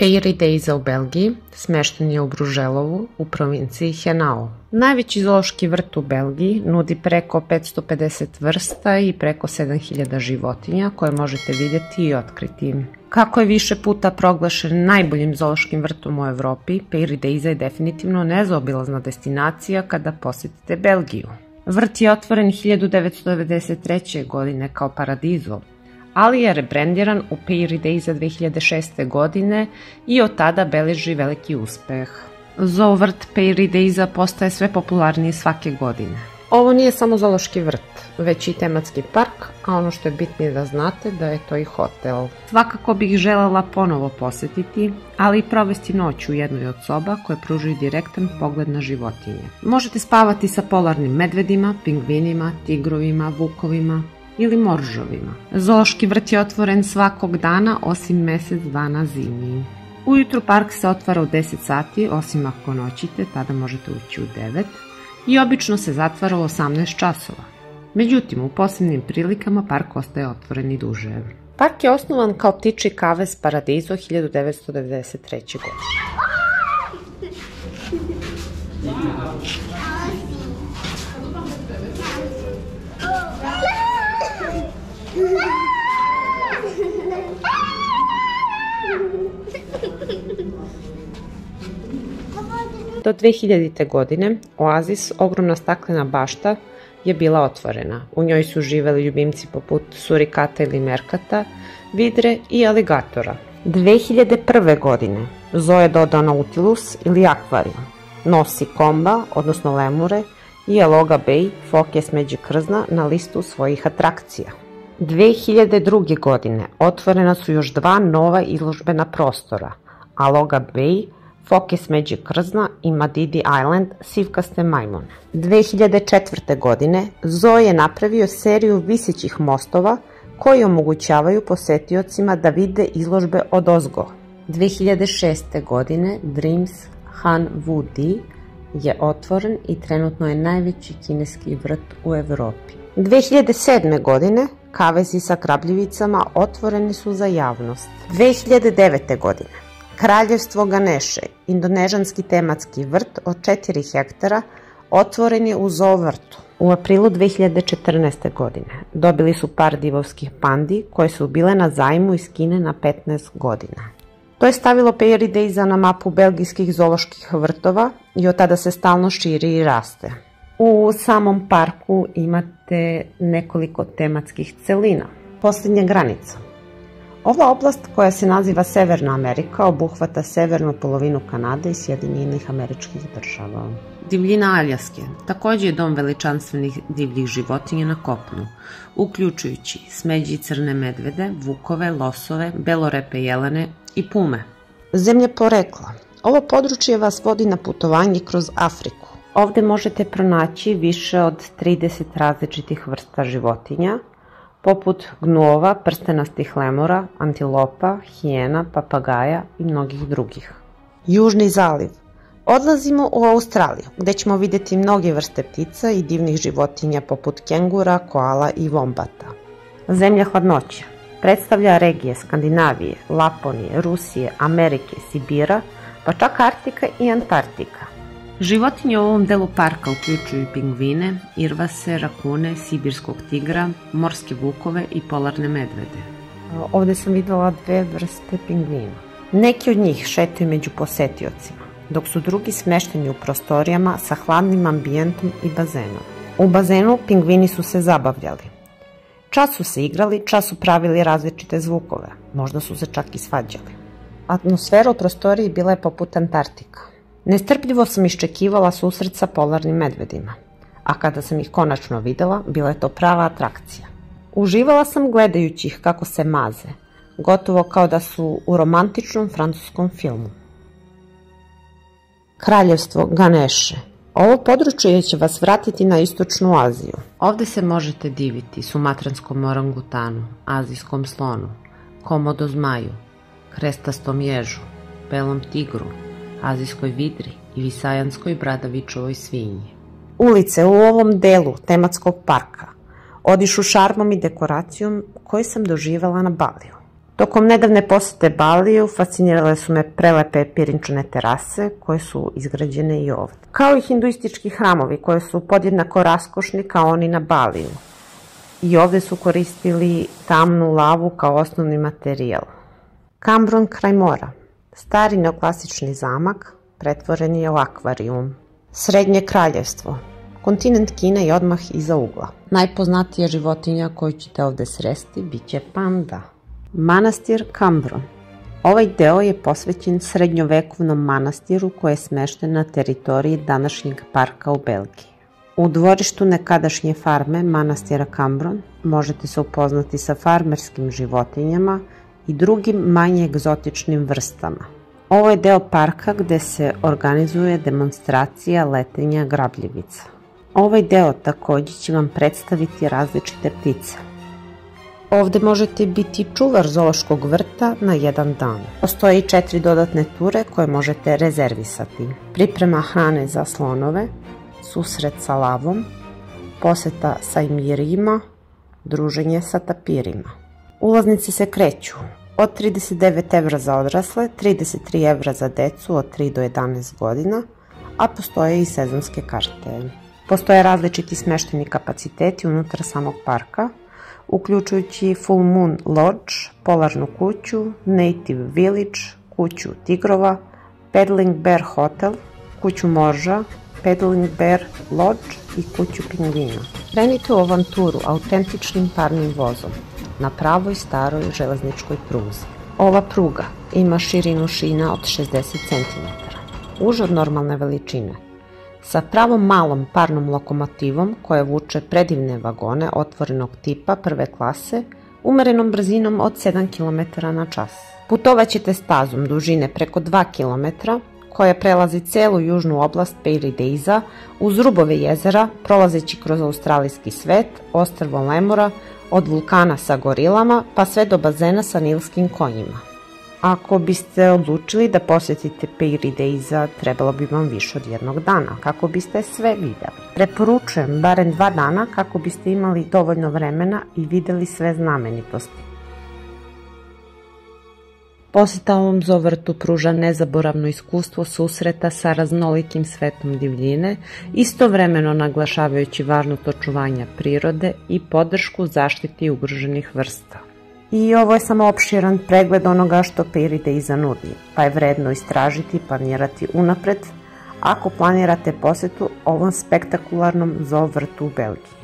Peyri Deiza u Belgiji smešten je u Bruželovu u provinciji Henao. Najveći zoološki vrt u Belgiji nudi preko 550 vrsta i preko 7000 životinja koje možete vidjeti i otkriti. Kako je više puta proglašen najboljim zoološkim vrtom u Evropi, Peyri Deiza je definitivno nezaobilazna destinacija kada posetite Belgiju. Vrt je otvoren 1993. godine kao Paradiso, ali je rebrendiran u Peyri Deiza 2006. godine i od tada beleži veliki uspeh. Zoovrt Peyri Deiza postaje sve popularniji svake godine. Ovo nije samo zoološki vrt, već i tematski park, a ono što je bitnije da znate da je to i hotel. Svakako bih želela ponovo posetiti, ali i provesti noć u jednoj od soba koje pružaju direktan pogled na životinje. Možete spavati sa polarnim medvedima, pingvinima, tigrovima, vukovima ili moržovima. Zoološki vrt je otvoren svakog dana osim mesec dana zimi. Ujutru park se otvara u 10 sati, osim ako noćite, tada možete ući u 9, i obično se zatvara u 18 časova. Međutim, u posebnim prilikama park ostaje otvoren i duže. Park je osnovan kao ptičji kavez Paradiso 1993. godine. Do 2000. godine Oazis, ogromna staklena bašta, je bila otvorena. U njoj su živeli ljubimci poput surikata ili merkata, vidre i aligatora. 2001. godine zoo je dodao Nautilus ili akvarijum, nosi komba, odnosno lemure, i Aloga Bay, foke smeđe krzna, na listu svojih atrakcija. 2002. godine otvorena su još 2 nova izložbena prostora, Aloga Bay, foke smeđe krzna i Madidi Island, sivkaste majmune. 2004. godine zoo je napravio seriju visećih mostova koji omogućavaju posetiocima da vide izložbe odozgo. 2006. godine Dreams Han Wu Di je otvoren i trenutno je najveći kineski vrt u Evropi. 2007. godine kavezi sa krabljivicama otvoreni su za javnost. 2009. godine Kraljevstvo Ganeše, indonežanski tematski vrt od 4 hektara, otvoren je u zoo vrtu. U aprilu 2014. godine dobili su par divovskih pandi koje su bile na zajmu iz Kine na 15 godina. To je stavilo Peyri Deiza na mapu belgijskih zooloških vrtova i od tada se stalno širi i raste. U samom parku imate nekoliko tematskih celina. Posljednja granica. Ova oblast, koja se naziva Severna Amerika, obuhvata severnu polovinu Kanade i Sjedinjenih Američkih Država. Divljina Aljaske takođe je dom veličanstvenih divljih životinja na kopnu, uključujući smeđi crne medvede, vukove, losove, belorepe jelene i pume. Zemlja porekla. Ovo područje vas vodi na putovanje kroz Afriku. Ovde možete pronaći više od 30 različitih vrsta životinja, poput gnuova, prstenastih lemura, antilopa, hijena, papagaja i mnogih drugih. Južni zaliv. Odlazimo u Australiju, gde ćemo videti mnoge vrste ptica i divnih životinja poput kengura, koala i vombata. Zemlja hladnoća. Predstavlja regije Skandinavije, Laponije, Rusije, Amerike, Sibira, pa čak Arktika i Antarktika. Životinje u ovom delu parka uključuju pingvine, irvase, rakune, sibirskog tigra, morske vukove i polarne medvede. Ovde sam videla 2 vrste pingvina. Neki od njih šetaju među posetiocima, dok su drugi smešteni u prostorijama sa hladnim ambijentom i bazenom. U bazenu pingvini su se zabavljali. Čas su se igrali, čas su pravili različite zvukove, možda su se čak i svađali. Atmosfera u prostoriji bila je poput Antarktika. Nestrpljivo sam iščekivala susret sa polarnim medvedima, a kada sam ih konačno videla, bila je to prava atrakcija. Uživala sam gledajući ih kako se maze, gotovo kao da su u romantičnom francuskom filmu. Kraljevstvo Ganeše. Ovo područje će vas vratiti na istočnu Aziju. Ovde se možete diviti sumatranskom orangutanu, azijskom slonu, komodo zmaju, krestastom ježu, belom tigru, azijskoj vidri i visajanskoj bradavičovoj svinji. Ulice u ovom delu tematskog parka odišu šarmom i dekoracijom koju sam doživela na Baliju. Tokom nedavne posete Baliju fascinirale su me prelepe pirinčane terase koje su izgrađene i ovde. Kao i hinduistički hramovi koji su podjednako raskošni kao oni na Baliju. I ovde su koristili tamnu lavu kao osnovni materijal. Cambron kraj mora. Stari neoklasični zamak pretvoren je u akvarijum. Srednje kraljevstvo. Kontinent Kine je odmah iza ugla. Najpoznatija životinja koju ćete ovde sresti biće panda. Manastir Cambron. Ovaj deo je posvećen srednjovekovnom manastiru koji je smešten na teritoriji današnjeg parka u Belgiji. U dvorištu nekadašnje farme manastira Cambron možete se upoznati sa farmerskim životinjama i drugim manje egzotičnim vrstama. Ovo je deo parka gde se organizuje demonstracija letenja grabljivica. Ovaj deo takođe će vam predstaviti različite ptice. Ovde možete biti čuvar zoološkog vrta na jedan dan. Postoje i 4 dodatne ture koje možete rezervisati. Priprema hrane za slonove, susret sa lavom, poseta sajmirima, druženje sa tapirima. Ulaznice se kreću od 39 evra za odrasle, 33 evra za decu od 3 do 11 godina, a postoje i sezonske karte. Postoje različiti smešteni kapaciteti unutar samog parka, uključujući Full Moon Lodge, Polarnu kuću, Native Village, kuću tigrova, Paddling Bear Hotel, kuću morža, Paddling Bear Lodge i kuću pingvina. Krenite u avanturu autentičnim parnim vozom na pravoj staroj železničkoj pruzi. Ova pruga ima širinu šina od 60 cm, uže od normalne veličine, sa pravom malom parnom lokomotivom koja vuče predivne vagone otvorenog tipa prve klase umerenom brzinom od 7 km na čas. Putovaćete stazom dužine preko 2 km koja prelazi celu južnu oblast Paradisa uz rubove jezera, prolazeći kroz australijski svet, ostrvo Lemura, od vulkana sa gorilama pa sve do bazena sa nilskim konjima. Ako biste odlučili da posetite Paradisa, trebalo bi vam više od jednog dana kako biste sve videli. Preporučujem barem 2 dana kako biste imali dovoljno vremena i videli sve znamenitosti. Poseta ovom zoovrtu pruža nezaboravno iskustvo susreta sa raznolikim svetom divljine, istovremeno naglašavajući važnost očuvanja prirode i podršku zaštiti ugroženih vrsta. I ovo je samo opširan pregled onoga što Paradisa nudi, pa je vredno istražiti i planirati unapred ako planirate posetu ovom spektakularnom zoovrtu u Belgiji.